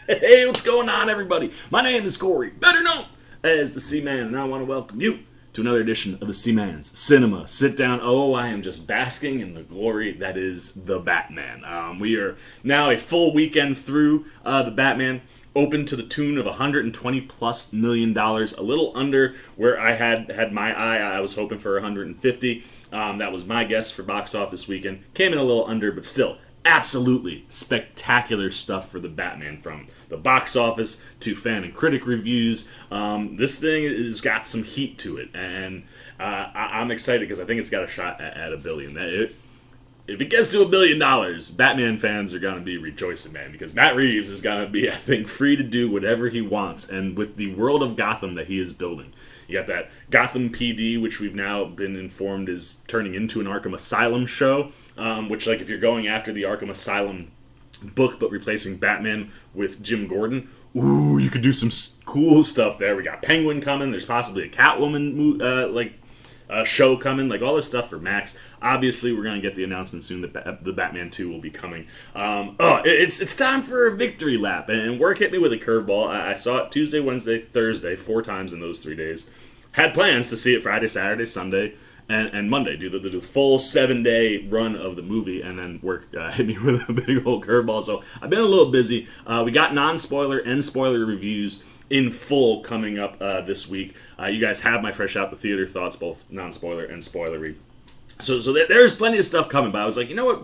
Hey, what's going on, everybody? My name is Corey, better known as the C-Man, and I want to welcome you to another edition of the C-Man's Cinema Sit Down. Oh, I am just basking in the glory that is the Batman. We are now a full weekend through the Batman, open to the tune of $120+ million, a little under where I had my eye. I was hoping for 150. That was my guess for box office weekend. Came in a little under, but still, absolutely spectacular stuff for the Batman, from the box office to fan and critic reviews. This thing has got some heat to it, and I'm excited because I think it's got a shot at $1 billion. If it gets to $1 billion, Batman fans are going to be rejoicing, man, because Matt Reeves is going to be, I think, free to do whatever he wants, and with the world of Gotham that he is building. You got that Gotham PD, which we've now been informed is turning into an Arkham Asylum show, which, like, if you're going after the Arkham Asylum book but replacing Batman with Jim Gordon, ooh, you could do some cool stuff there. We got Penguin coming. There's possibly a Catwoman, show coming, like all this stuff for Max. Obviously, we're going to get the announcement soon that the Batman 2 will be coming. It's time for a victory lap, and work hit me with a curveball. I saw it Tuesday, Wednesday, Thursday, 4 times in those 3 days. Had plans to see it Friday, Saturday, Sunday, and Monday, do the full 7-day run of the movie, and then work hit me with a big old curveball. So I've been a little busy. We got non-spoiler and spoiler reviews in full coming up this week. You guys have my fresh out the theater thoughts, both non-spoiler and spoilery. So there's plenty of stuff coming, but I was like, you know what,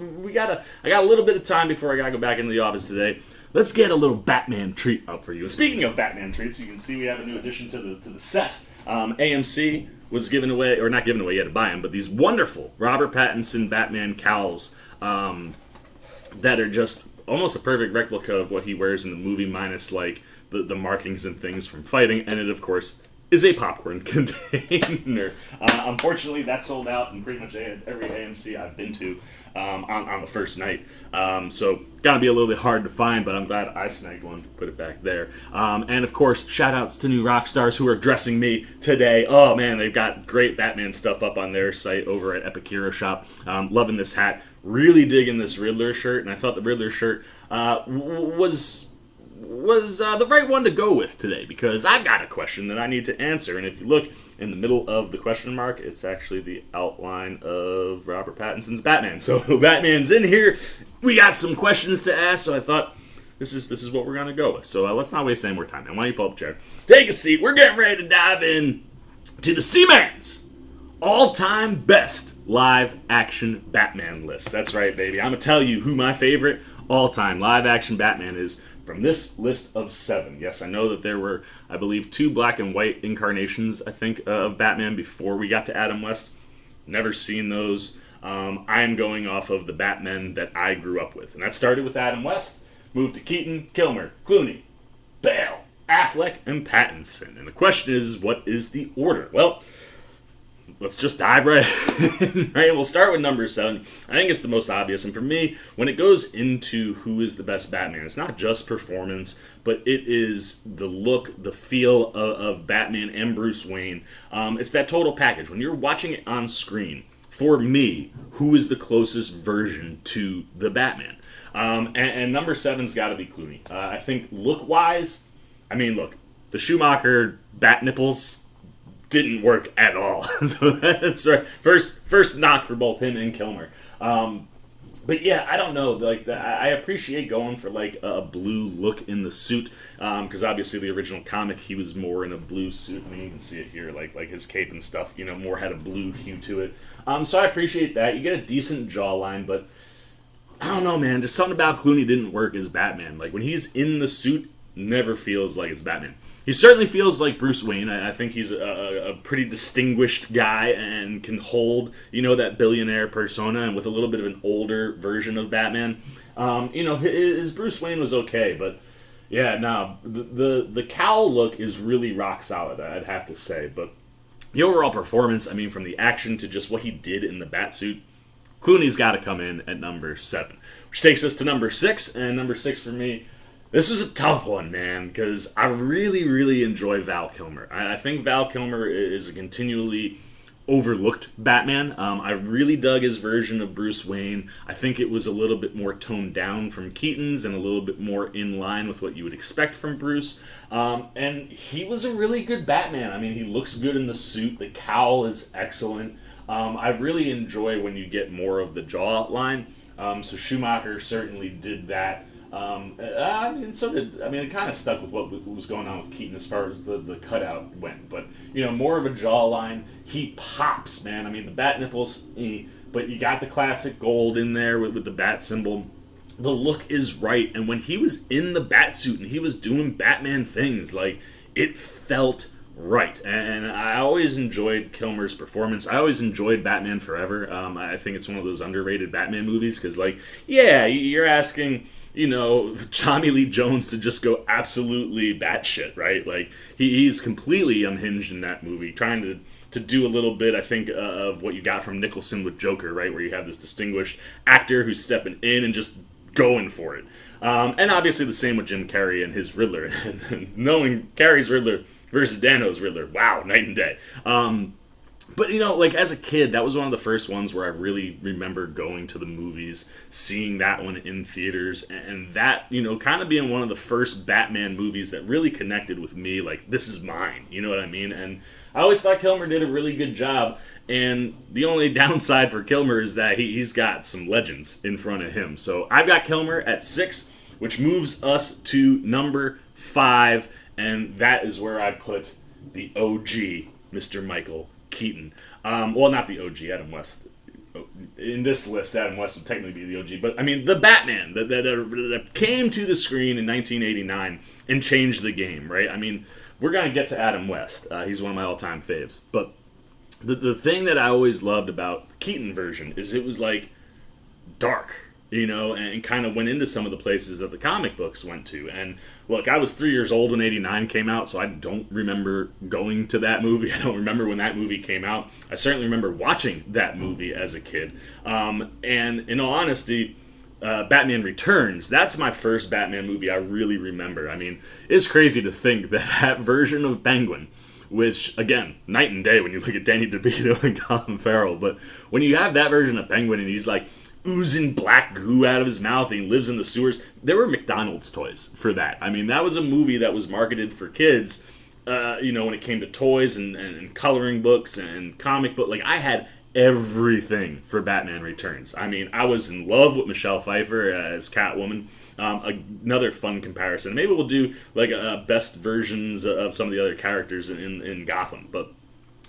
I got a little bit of time before I gotta go back into the office today. Let's get a little Batman treat up for you. And speaking of Batman treats, you can see we have a new addition to the set. AMC was giving away, or not giving away, you had to buy them, but these wonderful Robert Pattinson Batman cowls that are just almost a perfect replica of what he wears in the movie, minus like the markings and things from fighting, and it, of course, is a popcorn container. Unfortunately, that sold out in pretty much every AMC I've been to on the first night. So, gotta be a little bit hard to find, but I'm glad I snagged one to put it back there. And, of course, shout-outs to new rock stars who are dressing me today. Oh, man, they've got great Batman stuff up on their site over at Epic Hero Shop. Loving this hat. Really digging this Riddler shirt, and I thought the Riddler shirt was the right one to go with today, because I've got a question that I need to answer, and if you look in the middle of the question mark, it's actually the outline of Robert Pattinson's Batman. So Batman's in here. We got some questions to ask, so I thought this is what we're gonna go with. So let's not waste any more time. And why don't you pull up a chair, take a seat. We're getting ready to dive in to the C-Man's all-time best live-action Batman list. That's right, baby. I'm gonna tell you who my favorite all-time live-action Batman is from this list of 7. Yes, I know that there were, I believe, 2 black and white incarnations, I think, of Batman before we got to Adam West. Never seen those. I am going off of the Batman that I grew up with. And that started with Adam West, moved to Keaton, Kilmer, Clooney, Bale, Affleck, and Pattinson. And the question is, what is the order? Well, let's just dive right in, right? We'll start with number 7. I think it's the most obvious. And for me, when it goes into who is the best Batman, it's not just performance, but it is the look, the feel of Batman and Bruce Wayne. It's that total package. When you're watching it on screen, for me, who is the closest version to the Batman? And number 7's got to be Clooney. I think look-wise, look, the Schumacher bat nipples didn't work at all. So that's right. First knock for both him and Kilmer. But yeah, I don't know. I appreciate going for like a blue look in the suit, because obviously the original comic he was more in a blue suit. You can see it here, like his cape and stuff. More had a blue hue to it. So I appreciate that. You get a decent jawline, but I don't know, man. Just something about Clooney didn't work as Batman. Like when he's in the suit, never feels like it's Batman. He certainly feels like Bruce Wayne. I think he's a pretty distinguished guy and can hold, that billionaire persona, and with a little bit of an older version of Batman. His Bruce Wayne was okay, but yeah, no, the cowl look is really rock solid, I'd have to say. But the overall performance, from the action to just what he did in the Batsuit, Clooney's got to come in at number 7. Which takes us to number 6, and number 6 for me, this is a tough one, man, because I really, really enjoy Val Kilmer. I think Val Kilmer is a continually overlooked Batman. I really dug his version of Bruce Wayne. I think it was a little bit more toned down from Keaton's and a little bit more in line with what you would expect from Bruce. And he was a really good Batman. I mean, he looks good in the suit. The cowl is excellent. I really enjoy when you get more of the jaw line. So Schumacher certainly did that. It kind of stuck with what was going on with Keaton as far as the cutout went. But, more of a jawline. He pops, man. I mean, the bat nipples, but you got the classic gold in there with the bat symbol. The look is right. And when he was in the bat suit and he was doing Batman things, like, it felt right. And I always enjoyed Kilmer's performance. I always enjoyed Batman Forever. I think it's one of those underrated Batman movies because, you're asking Tommy Lee Jones to just go absolutely batshit, right? Like, he's completely unhinged in that movie, trying to do a little bit, I think, of what you got from Nicholson with Joker, right? Where you have this distinguished actor who's stepping in and just going for it. And obviously the same with Jim Carrey and his Riddler. And knowing Carrey's Riddler versus Dano's Riddler, wow, night and day. But, as a kid, that was one of the first ones where I really remember going to the movies, seeing that one in theaters, and that, kind of being one of the first Batman movies that really connected with me, like, this is mine, you know what I mean? And I always thought Kilmer did a really good job, and the only downside for Kilmer is that he's got some legends in front of him. So I've got Kilmer at 6, which moves us to number 5, and that is where I put the OG, Mr. Michael Keaton. Not the OG, Adam West. In this list, Adam West would technically be the OG, but I mean the Batman that came to the screen in 1989 and changed the game, right? I mean, we're gonna get to Adam West. He's one of my all-time faves. But the thing that I always loved about the Keaton version is it was like dark, and kind of went into some of the places that the comic books went to. And look, I was 3 years old when 89 came out, so I don't remember going to that movie. I don't remember when that movie came out. I certainly remember watching that movie as a kid. And in all honesty, Batman Returns, that's my first Batman movie I really remember. I mean, it's crazy to think that version of Penguin, which, again, night and day when you look at Danny DeVito and Colin Farrell, but when you have that version of Penguin and he's like oozing black goo out of his mouth and he lives in the sewers, there were McDonald's toys for that. I mean, that was a movie that was marketed for kids, when it came to toys and coloring books and comic book. Like, I had everything for Batman Returns. I mean, I was in love with Michelle Pfeiffer as Catwoman. Another fun comparison. Maybe we'll do like best versions of some of the other characters in Gotham. But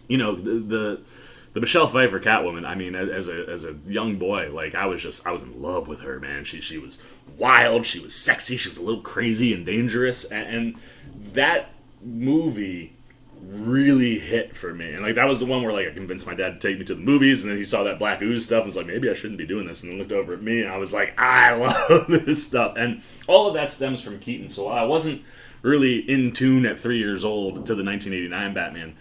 the Michelle Pfeiffer Catwoman. I mean, as a young boy, like I was in love with her, man. She was wild. She was sexy. She was a little crazy and dangerous. And that movie really hit for me. And like that was the one where like I convinced my dad to take me to the movies, and then he saw that black ooze stuff and was like, maybe I shouldn't be doing this, and then looked over at me and I was like, I love this stuff. And all of that stems from Keaton. So I wasn't really in tune at 3 years old to the 1989 Batman.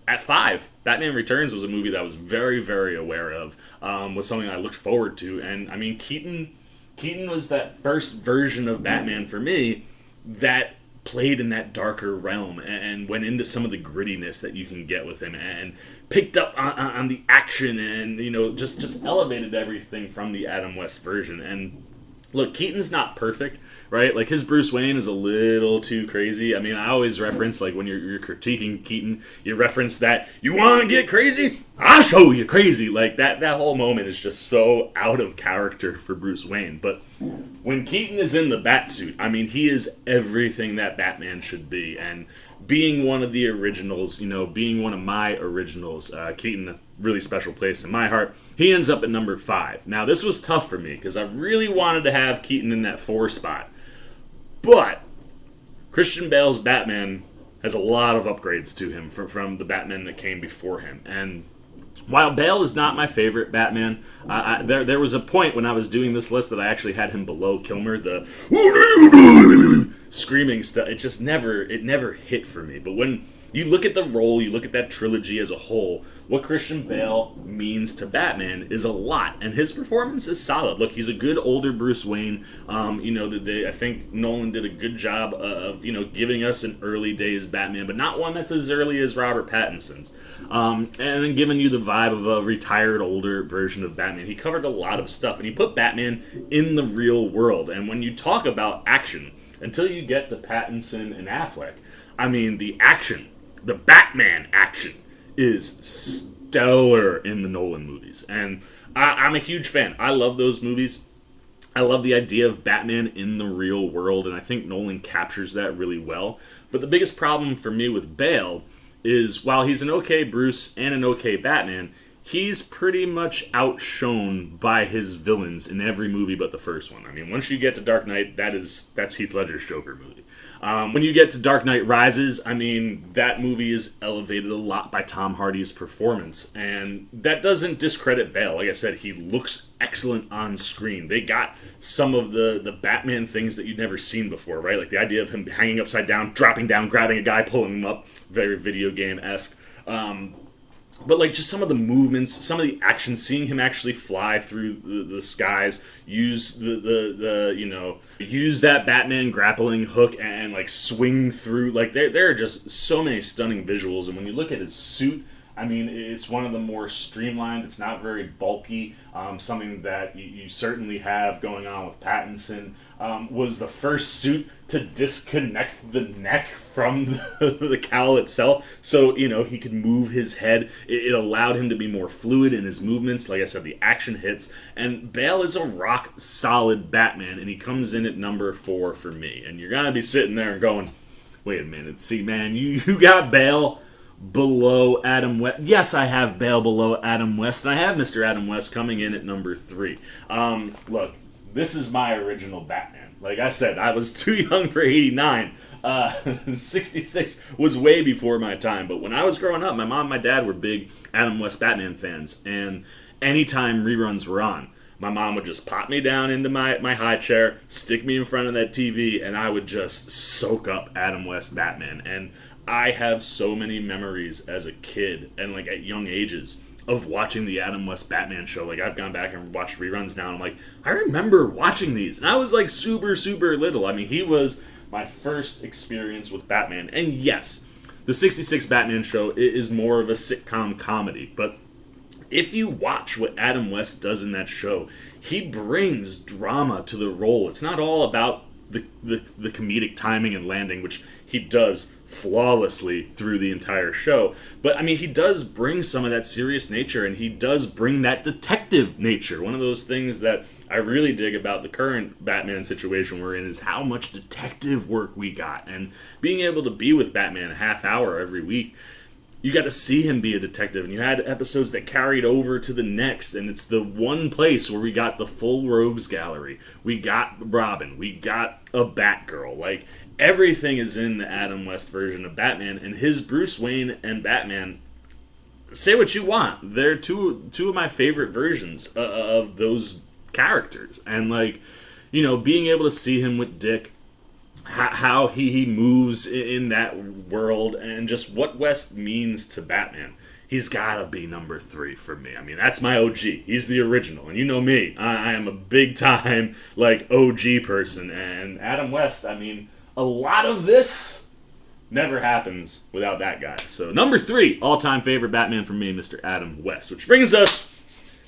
At 5, Batman Returns was a movie that I was very, very aware of, was something I looked forward to. And I mean, Keaton was that first version of Batman for me that played in that darker realm and went into some of the grittiness that you can get with him and picked up on the action and, just elevated everything from the Adam West version. And look, Keaton's not perfect, right? Like, his Bruce Wayne is a little too crazy. I mean, I always reference, like, when you're critiquing Keaton, you reference that, you want to get crazy? I'll show you crazy. Like, that whole moment is just so out of character for Bruce Wayne. But when Keaton is in the Batsuit, I mean, he is everything that Batman should be. And being one of the originals, being one of my originals, Keaton, a really special place in my heart, he ends up at number 5. Now, this was tough for me because I really wanted to have Keaton in that 4 spot. But Christian Bale's Batman has a lot of upgrades to him from the Batman that came before him. And while Bale is not my favorite Batman, there was a point when I was doing this list that I actually had him below Kilmer. The "What are you doing?" screaming stuff. It never hit for me. But when you look at the role, you look at that trilogy as a whole, what Christian Bale means to Batman is a lot, and his performance is solid. Look, he's a good older Bruce Wayne. I think Nolan did a good job of giving us an early days Batman, but not one that's as early as Robert Pattinson's. And then giving you the vibe of a retired older version of Batman. He covered a lot of stuff, and he put Batman in the real world. And when you talk about action, until you get to Pattinson and Affleck, I mean, the action, the Batman action, is stellar in the Nolan movies. And I'm a huge fan. I love those movies. I love the idea of Batman in the real world, and I think Nolan captures that really well. But the biggest problem for me with Bale is, while he's an okay Bruce and an okay Batman, he's pretty much outshone by his villains in every movie but the first one. I mean, once you get to Dark Knight, that's Heath Ledger's Joker movie. When you get to Dark Knight Rises, I mean, that movie is elevated a lot by Tom Hardy's performance, and that doesn't discredit Bale. Like I said, he looks excellent on screen. They got some of the Batman things that you'd never seen before, right? Like the idea of him hanging upside down, dropping down, grabbing a guy, pulling him up, very video game-esque. But like just some of the movements, some of the action, seeing him actually fly through the skies, use use that Batman grappling hook and like swing through. Like there are just so many stunning visuals. And when you look at his suit, I mean, it's one of the more streamlined. It's not very bulky. Something that you certainly have going on with Pattinson. Was the first suit to disconnect the neck from the cowl itself, so he could move his head. It allowed him to be more fluid in his movements. Like I said, the action hits, and Bale is a rock solid Batman, and he comes in at number 4 for me. And you're gonna be sitting there and going, "Wait a minute, see, man, you got Bale below Adam West." Yes, I have Bale below Adam West, and I have Mr. Adam West coming in at number 3. Look, this is my original Batman. Like I said, I was too young for 89. 66 was way before my time. But when I was growing up, my mom and my dad were big Adam West Batman fans. And anytime reruns were on, my mom would just pop me down into my high chair, stick me in front of that TV, and I would just soak up Adam West Batman. And I have so many memories as a kid and like at young ages of watching the Adam West Batman show. Like, I've gone back and watched reruns now, and I'm like, I remember watching these. And I was like super, super little. I mean, he was my first experience with Batman. And yes, the 66 Batman show is more of a sitcom comedy, but if you watch what Adam West does in that show, he brings drama to the role. It's not all about the comedic timing and landing, which he does flawlessly through the entire show. But, I mean, he does bring some of that serious nature, and he does bring that detective nature. One of those things that I really dig about the current Batman situation we're in is how much detective work we got. And being able to be with Batman a half hour every week, you got to see him be a detective, and you had episodes that carried over to the next, and it's the one place where we got the full rogues gallery. We got Robin. We got a Batgirl. Like, everything is in the Adam West version of Batman, and his Bruce Wayne and Batman, say what you want, they're two of my favorite versions of those characters. And, like, you know, being able to see him with Dick, how he moves in that world, and just what West means to Batman, he's gotta be number 3 for me. I mean, that's my OG. He's the original, and you know me, I am a big time like OG person. And Adam West, I mean, a lot of this never happens without that guy. So number 3 all-time favorite Batman for me, Mr. Adam West, which brings us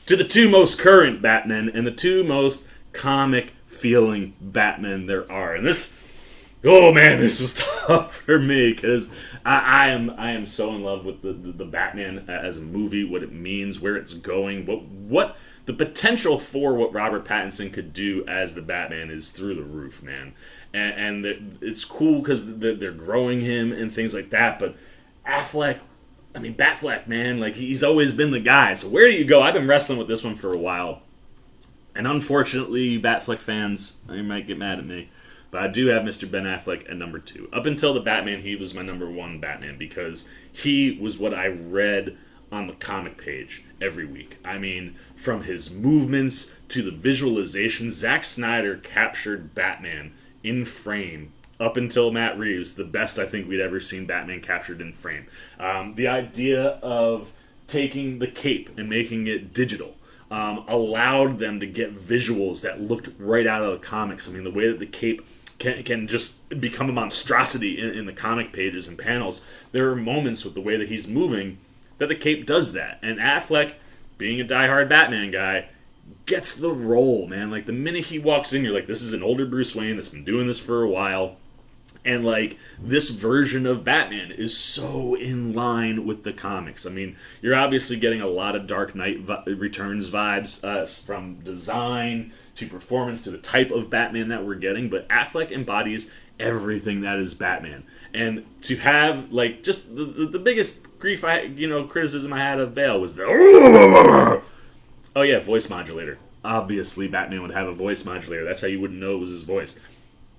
to the 2 most current Batmen and the 2 most comic feeling Batman there are. And this, oh man, this was tough for me, because I am so in love with the Batman as a movie, what it means, where it's going, what the potential for what Robert Pattinson could do as the Batman is through the roof, man. And it's cool because they're growing him and things like that. But Affleck, I mean, Batfleck, man, like, he's always been the guy. So where do you go? I've been wrestling with this one for a while. And unfortunately, Batfleck fans, you might get mad at me, but I do have Mr. Ben Affleck at number 2. Up until the Batman, he was my number 1 Batman, because he was what I read on the comic page every week. I mean, from his movements to the visualizations, Zack Snyder captured Batman in frame up until Matt Reeves, the best I think we'd ever seen Batman captured in frame. The idea of taking the cape and making it digital allowed them to get visuals that looked right out of the comics. I mean, the way that the cape can just become a monstrosity in the comic pages and panels. There are moments with the way that he's moving that the cape does that. And Affleck, being a diehard Batman guy, gets the role, man. Like, the minute he walks in, you're like, this is an older Bruce Wayne that's been doing this for a while. And, like, this version of Batman is so in line with the comics. I mean, you're obviously getting a lot of Dark Knight Returns vibes from design to performance to the type of Batman that we're getting. But Affleck embodies everything that is Batman. And to have, like, just the biggest criticism I had of Bale was the... Oh, yeah, voice modulator. Obviously, Batman would have a voice modulator. That's how you wouldn't know it was his voice.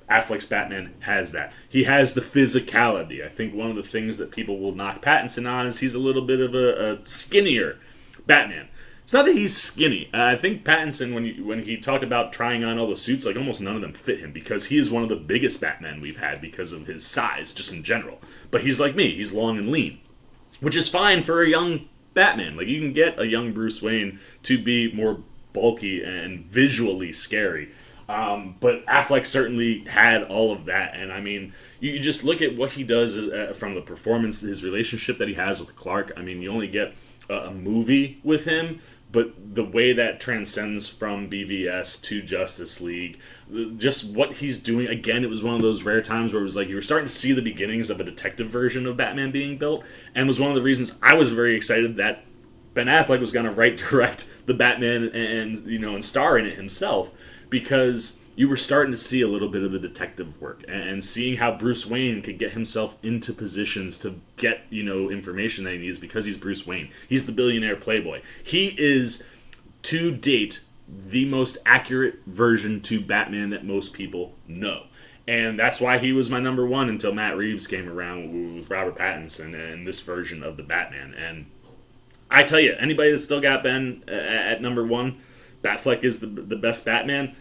Affleck's Batman has that. He has the physicality. I think one of the things that people will knock Pattinson on is he's a little bit of a skinnier Batman. It's not that he's skinny. I think Pattinson, when he talked about trying on all the suits, like, almost none of them fit him because he is one of the biggest Batman we've had because of his size, just in general. But he's like me. He's long and lean, which is fine for a young Batman. Like, you can get a young Bruce Wayne to be more bulky and visually scary. But Affleck certainly had all of that, and I mean, you just look at what he does from the performance, his relationship that he has with Clark. I mean, you only get a movie with him, but the way that transcends from BVS to Justice League, just what he's doing, again, it was one of those rare times where it was like you were starting to see the beginnings of a detective version of Batman being built, and was one of the reasons I was very excited that Ben Affleck was going to direct the Batman and star in it himself, because you were starting to see a little bit of the detective work and seeing how Bruce Wayne could get himself into positions to get, information that he needs because he's Bruce Wayne. He's the billionaire playboy. He is, to date, the most accurate version to Batman that most people know. And that's why he was my number one until Matt Reeves came around with Robert Pattinson and this version of the Batman. And I tell you, anybody that's still got Ben at number one, Batfleck is the best Batman.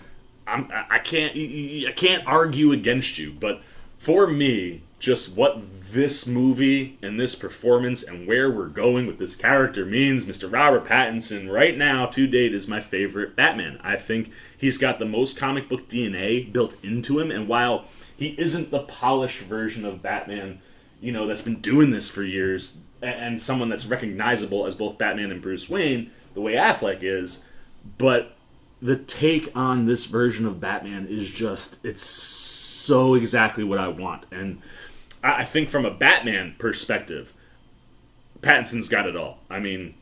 I can't argue against you, but for me, just what this movie and this performance and where we're going with this character means, Mr. Robert Pattinson right now to date is my favorite Batman. I think he's got the most comic book DNA built into him, and while he isn't the polished version of Batman, that's been doing this for years, and someone that's recognizable as both Batman and Bruce Wayne, the way Affleck is, but the take on this version of Batman is just, it's so exactly what I want. And I think from a Batman perspective, Pattinson's got it all. I mean,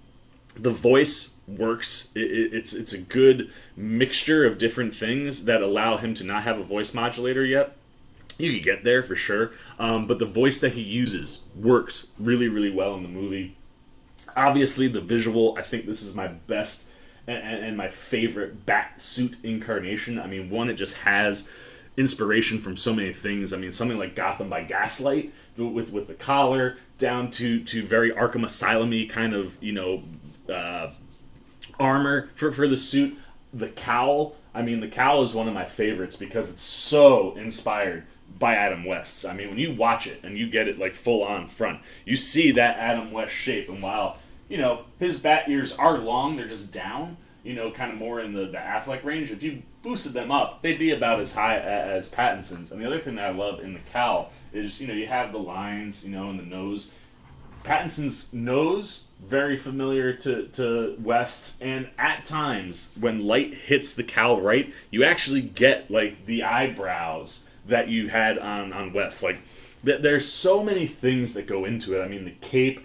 the voice works. It's a good mixture of different things that allow him to not have a voice modulator yet. You could get there for sure, but the voice that he uses works really, really well in the movie. Obviously, the visual, I think this is my best and my favorite bat suit incarnation. I mean, one, it just has inspiration from so many things. I mean, something like Gotham by Gaslight with the collar down to very Arkham Asylum-y kind of, armor for the suit. The cowl, I mean, the cowl is one of my favorites because it's so inspired by Adam West's. I mean, when you watch it and you get it like full on front, you see that Adam West shape, and while his bat ears are long, they're just down, kind of more in the Affleck range. If you boosted them up, they'd be about as high as Pattinson's. And the other thing that I love in the cowl is, you have the lines, in the nose. Pattinson's nose, very familiar to West's, and at times, when light hits the cowl right, you actually get, like, the eyebrows that you had on West. Like, there's so many things that go into it. I mean, the cape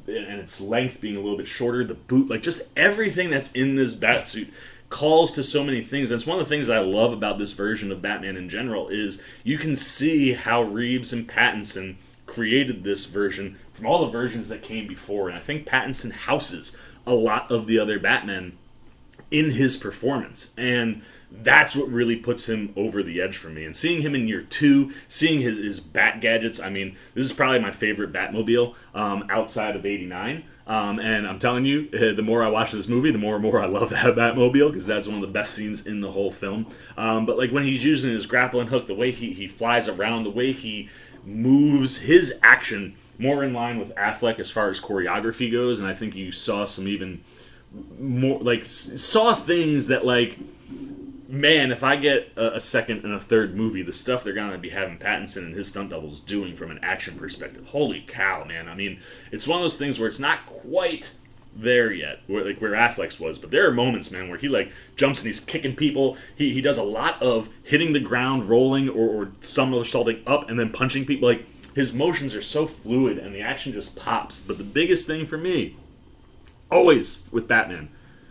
and its length being a little bit shorter, the boot, like, just everything that's in this Batsuit calls to so many things. And it's one of the things that I love about this version of Batman in general is you can see how Reeves and Pattinson created this version from all the versions that came before. And I think Pattinson houses a lot of the other Batmen in his performance. And that's what really puts him over the edge for me. And seeing him in year 2, seeing his bat gadgets, I mean, this is probably my favorite Batmobile outside of 89. And I'm telling you, the more I watch this movie, the more and more I love that Batmobile, because that's one of the best scenes in the whole film. But like when he's using his grappling hook, the way he flies around, the way he moves, his action more in line with Affleck as far as choreography goes. And I think you saw some even more, like, saw things that, like, man, if I get a second and a third movie, the stuff they're going to be having Pattinson and his stunt doubles doing from an action perspective, holy cow, man. I mean, it's one of those things where it's not quite there yet, where Affleck's was, but there are moments, man, where he, like, jumps and he's kicking people. He does a lot of hitting the ground, rolling, or somersaulting up and then punching people. Like, his motions are so fluid and the action just pops. But the biggest thing for me, always with Batman,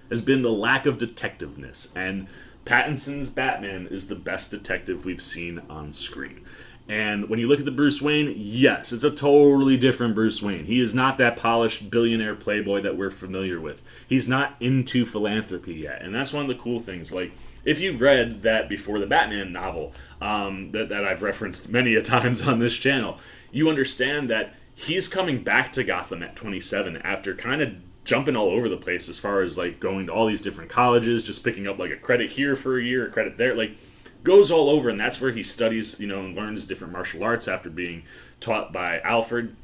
has been the lack of detectiveness. And Pattinson's Batman is the best detective we've seen on screen. And when you look at the Bruce Wayne, yes, it's a totally different Bruce Wayne. He is not that polished billionaire playboy that we're familiar with. He's not into philanthropy yet. And that's one of the cool things. Like, if you've read that Before the Batman novel that I've referenced many a times on this channel, you understand that he's coming back to Gotham at 27 after kind of jumping all over the place as far as, like, going to all these different colleges, just picking up, like, a credit here for a year, a credit there, like, goes all over, and that's where he studies, and learns different martial arts after being taught by Alfred.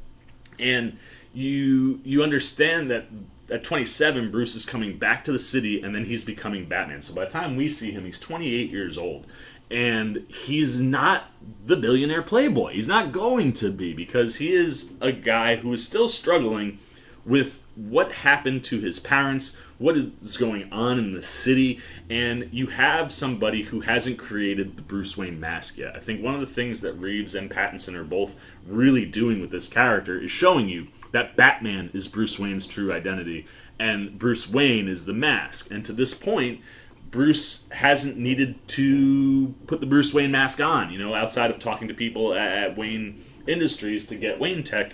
And you understand that at 27, Bruce is coming back to the city, and then he's becoming Batman. So by the time we see him, he's 28 years old. And he's not the billionaire playboy. He's not going to be, because he is a guy who is still struggling with what happened to his parents, what is going on in the city, and you have somebody who hasn't created the Bruce Wayne mask yet. I think one of the things that Reeves and Pattinson are both really doing with this character is showing you that Batman is Bruce Wayne's true identity, and Bruce Wayne is the mask. And to this point, Bruce hasn't needed to put the Bruce Wayne mask on, outside of talking to people at Wayne Industries to get Wayne Tech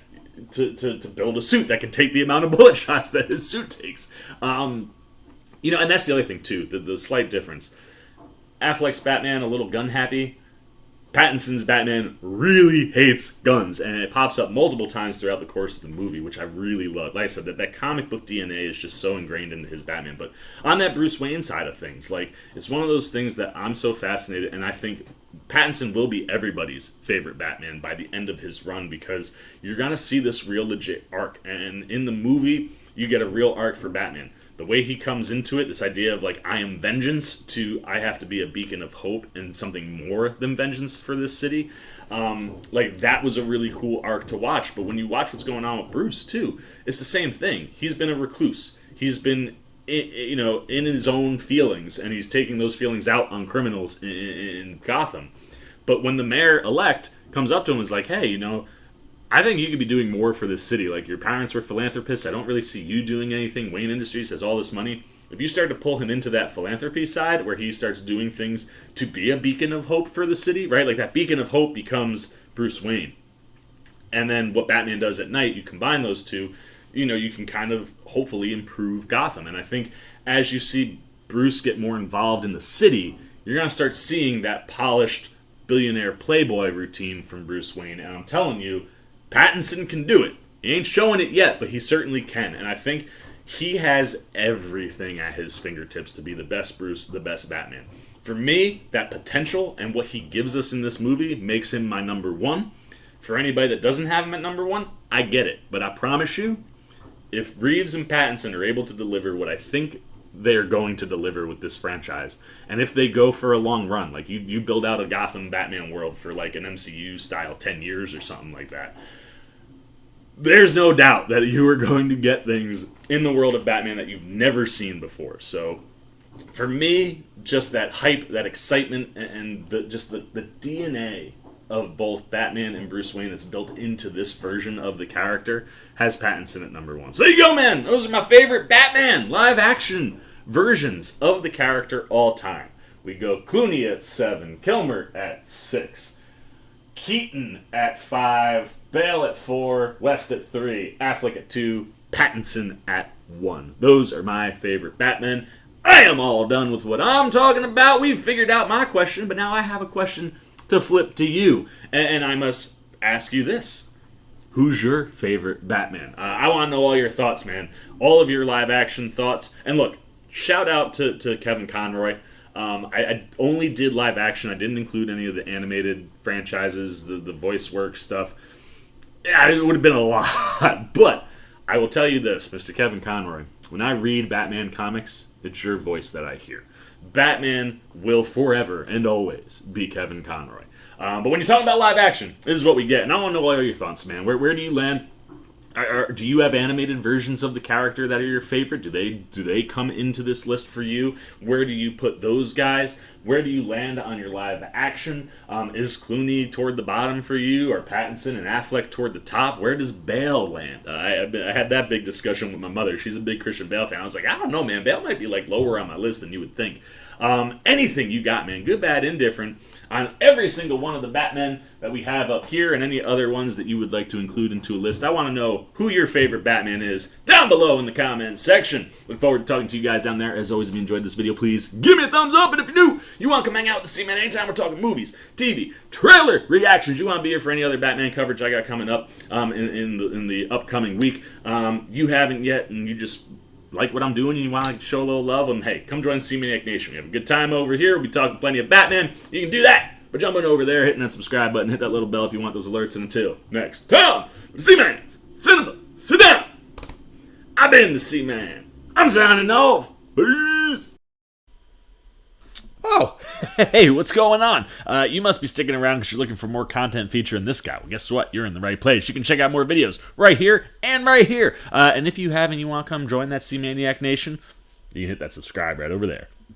to build a suit that can take the amount of bullet shots that his suit takes. And that's the other thing, too, the slight difference. Affleck's Batman, a little gun happy. Pattinson's Batman really hates guns, and it pops up multiple times throughout the course of the movie, which I really love. Like I said, that comic book DNA is just so ingrained into his Batman. But on that Bruce Wayne side of things, like, it's one of those things that I'm so fascinated, and I think Pattinson will be everybody's favorite Batman by the end of his run, because you're going to see this real legit arc. And in the movie, you get a real arc for Batman. The way he comes into it, this idea of, like, I am vengeance to I have to be a beacon of hope and something more than vengeance for this city. Like, that was a really cool arc to watch. But when you watch what's going on with Bruce, too, it's the same thing. He's been a recluse. He's been, in his own feelings, and he's taking those feelings out on criminals in Gotham. But when the mayor-elect comes up to him and is like, hey, I think you could be doing more for this city. Like, your parents were philanthropists. I don't really see you doing anything. Wayne Industries has all this money. If you start to pull him into that philanthropy side, where he starts doing things to be a beacon of hope for the city, right? Like, that beacon of hope becomes Bruce Wayne. And then what Batman does at night, you combine those two, you can kind of hopefully improve Gotham. And I think as you see Bruce get more involved in the city, you're going to start seeing that polished billionaire playboy routine from Bruce Wayne. And I'm telling you, Pattinson can do it. He ain't showing it yet, but he certainly can. And I think he has everything at his fingertips to be the best Bruce, the best Batman. For me, that potential and what he gives us in this movie makes him my number one. For anybody that doesn't have him at number one, I get it. But I promise you, if Reeves and Pattinson are able to deliver what I think they're going to deliver with this franchise, and if they go for a long run, like you build out a Gotham Batman world for like an MCU style 10 years or something like that, there's no doubt that you are going to get things in the world of Batman that you've never seen before. So for me, just that hype, that excitement, and the DNA of both Batman and Bruce Wayne that's built into this version of the character has Pattinson at number one. So there you go, man. Those are my favorite Batman live action versions of the character all time. We go Clooney at 7, Kilmer at 6, Keaton at 5, Bale at 4, West at 3, Affleck at 2, Pattinson at 1. Those are my favorite Batmen. I am all done with what I'm talking about. We've figured out my question, but now I have a question to flip to you. And I must ask you this. Who's your favorite Batman? I want to know all your thoughts, man. All of your live action thoughts. And look, shout out to Kevin Conroy. I only did live action. I didn't include any of the animated franchises, the voice work stuff. Yeah, it would have been a lot. But I will tell you this, Mr. Kevin Conroy. When I read Batman comics, it's your voice that I hear. Batman will forever and always be Kevin Conroy. But when you're talking about live action, this is what we get. And I want to know all your thoughts, man. Where do you land? Do you have animated versions of the character that are your favorite? Do they come into this list for you? Where do you put those guys? Where do you land on your live action? Is Clooney toward the bottom for you, or Pattinson and Affleck toward the top? Where does Bale land? I had that big discussion with my mother. She's a big Christian Bale fan. I was like, I don't know, man. Bale might be like lower on my list than you would think. Anything you got, man, good, bad, indifferent, on every single one of the Batmen that we have up here and any other ones that you would like to include into a list. I want to know who your favorite Batman is down below in the comments section. Look forward to talking to you guys down there. As always, if you enjoyed this video, please give me a thumbs up. And if you do, you want to come hang out with the C-Man anytime we're talking movies, TV, trailer reactions, you want to be here for any other Batman coverage I got coming up in the upcoming week, you haven't yet, and you just like what I'm doing and you want to show a little love, and hey, come join C-Maniac Nation. We have a good time over here. We'll be talking plenty of Batman. You can do that by jumping over there, hitting that subscribe button, hit that little bell if you want those alerts. And until next time, C-Man's Cinema, sit down. I've been the C-Man. I'm signing off. Peace. Oh, hey, what's going on? You must be sticking around because you're looking for more content featuring this guy. Well, guess what? You're in the right place. You can check out more videos right here and right here. And if you have and you want to come join that C-Maniac Nation, you can hit that subscribe right over there.